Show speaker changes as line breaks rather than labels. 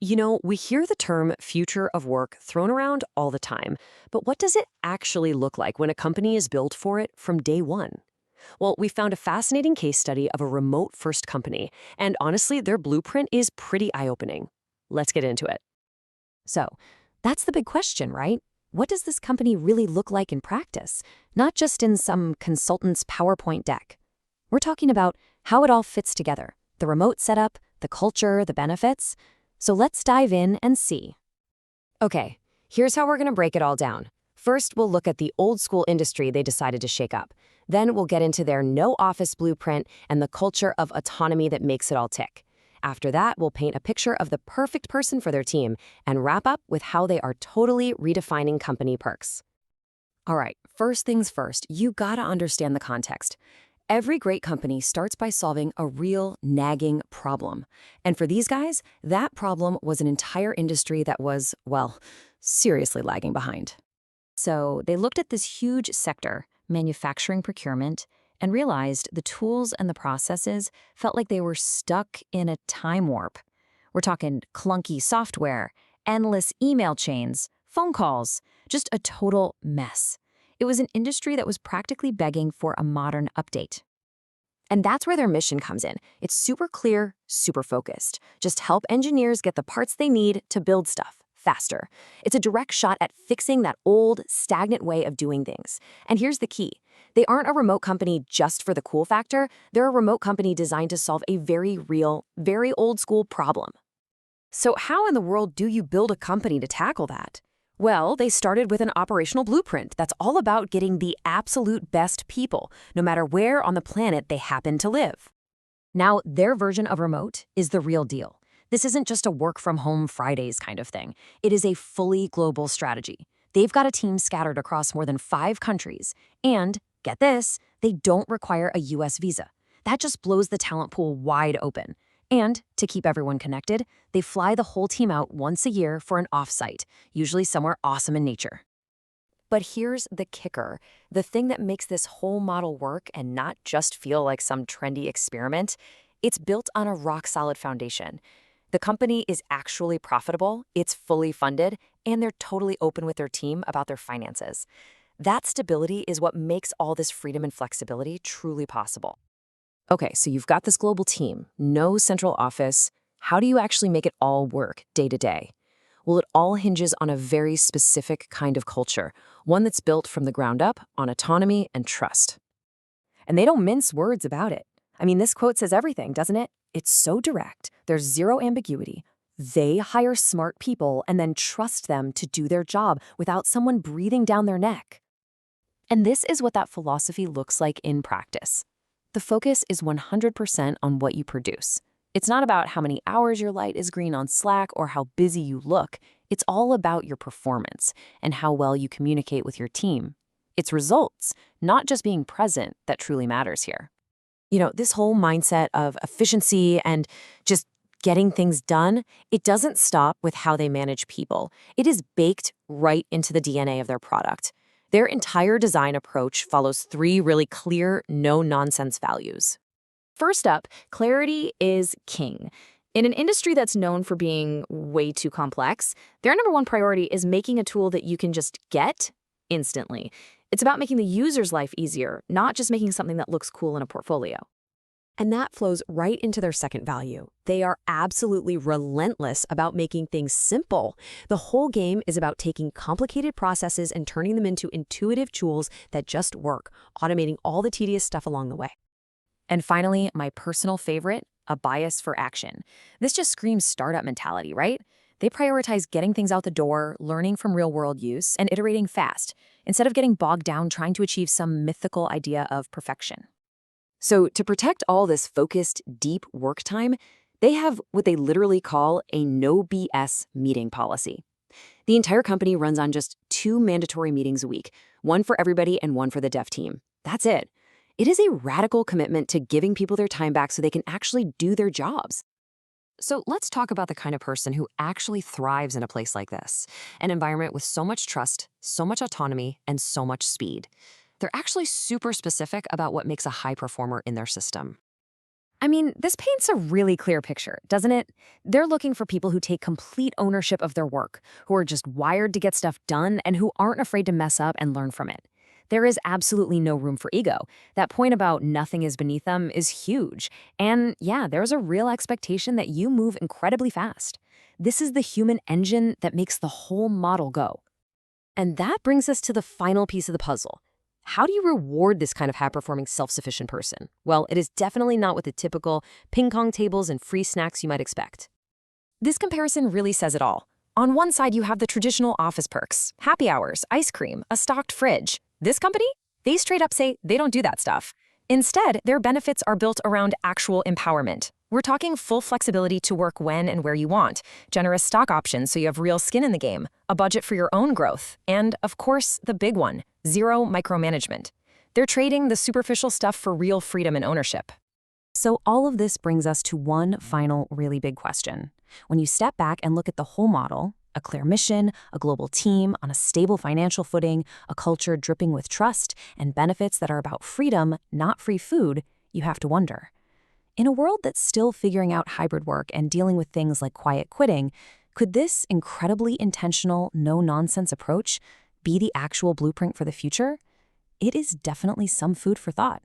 We hear the term future of work thrown around all the time, but what does it actually look like when a company is built for it from day one? Well, we found a fascinating case study of a remote first company, and honestly, their blueprint is pretty eye opening. Let's get into it.
So, that's the big question, right? What does this company really look like in practice? Not just in some consultant's PowerPoint deck. We're talking about how it all fits together, the remote setup, the culture, the benefits. So let's dive in and see. Okay, here's how we're going to break it all down. First, we'll look at the old school industry they decided to shake up. Then we'll get into their no office blueprint and the culture of autonomy that makes it all tick. After that, we'll paint a picture of the perfect person for their team and wrap up with how they are totally redefining company perks. All right, first things first, you gotta understand the context. Every great company starts by solving a real nagging problem. And for these guys, that problem was an entire industry that was, well, seriously lagging behind. So they looked at this huge sector, manufacturing procurement, and realized the tools and the processes felt like they were stuck in a time warp. We're talking clunky software, endless email chains, phone calls, just a total mess. It was an industry that was practically begging for a modern update. And that's where their mission comes in. It's super clear, super focused. Just help engineers get the parts they need to build stuff faster. It's a direct shot at fixing that old, stagnant way of doing things. And here's the key. They aren't a remote company just for the cool factor. They're a remote company designed to solve a very real, very old school problem. So how in the world do you build a company to tackle that? Well, they started with an operational blueprint that's all about getting the absolute best people, no matter where on the planet they happen to live. Now, their version of remote is the real deal. This isn't just a work-from-home Fridays kind of thing. It is a fully global strategy. They've got a team scattered across more than 5 countries. And, get this, they don't require a US visa. That just blows the talent pool wide open. And, to keep everyone connected, they fly the whole team out once a year for an offsite, usually somewhere awesome in nature. But here's the kicker, the thing that makes this whole model work and not just feel like some trendy experiment. It's built on a rock-solid foundation. The company is actually profitable, it's fully funded, and they're totally open with their team about their finances. That stability is what makes all this freedom and flexibility truly possible. Okay, so you've got this global team, no central office. How do you actually make it all work day to day? Well, it all hinges on a very specific kind of culture, one that's built from the ground up on autonomy and trust. And they don't mince words about it. I mean, this quote says everything, doesn't it? It's so direct. There's zero ambiguity. They hire smart people and then trust them to do their job without someone breathing down their neck. And this is what that philosophy looks like in practice. The focus is 100% on what you produce. It's not about how many hours your light is green on Slack or how busy you look. It's all about your performance and how well you communicate with your team. It's results, not just being present, that truly matters here. This whole mindset of efficiency and just getting things done, it doesn't stop with how they manage people. It is baked right into the DNA of their product. Their entire design approach follows 3 really clear, no-nonsense values.
First up, clarity is king. In an industry that's known for being way too complex, their number one priority is making a tool that you can just get instantly. It's about making the user's life easier, not just making something that looks cool in a portfolio.
And that flows right into their second value. They are absolutely relentless about making things simple. The whole game is about taking complicated processes and turning them into intuitive tools that just work, automating all the tedious stuff along the way. And finally, my personal favorite, a bias for action. This just screams startup mentality, right? They prioritize getting things out the door, learning from real-world use, and iterating fast, instead of getting bogged down trying to achieve some mythical idea of perfection. So to protect all this focused, deep work time, they have what they literally call a no BS meeting policy. The entire company runs on just 2 mandatory meetings a week, one for everybody and one for the dev team. That's it. It is a radical commitment to giving people their time back so they can actually do their jobs. So let's talk about the kind of person who actually thrives in a place like this, an environment with so much trust, so much autonomy, and so much speed. They're actually super specific about what makes a high performer in their system.
I mean, this paints a really clear picture, doesn't it? They're looking for people who take complete ownership of their work, who are just wired to get stuff done, and who aren't afraid to mess up and learn from it. There is absolutely no room for ego. That point about nothing is beneath them is huge. And yeah, there's a real expectation that you move incredibly fast. This is the human engine that makes the whole model go. And that brings us to the final piece of the puzzle. How do you reward this kind of high-performing, self-sufficient person? Well, it is definitely not with the typical ping-pong tables and free snacks you might expect. This comparison really says it all. On one side, you have the traditional office perks, happy hours, ice cream, a stocked fridge. This company? They straight up say they don't do that stuff. Instead, their benefits are built around actual empowerment. We're talking full flexibility to work when and where you want, generous stock options so you have real skin in the game, a budget for your own growth, and, of course, the big one, zero micromanagement. They're trading the superficial stuff for real freedom and ownership. So all of this brings us to one final really big question. When you step back and look at the whole model, a clear mission, a global team on a stable financial footing, a culture dripping with trust, and benefits that are about freedom, not free food, you have to wonder. In a world that's still figuring out hybrid work and dealing with things like quiet quitting, could this incredibly intentional, no-nonsense approach be the actual blueprint for the future? It is definitely some food for thought.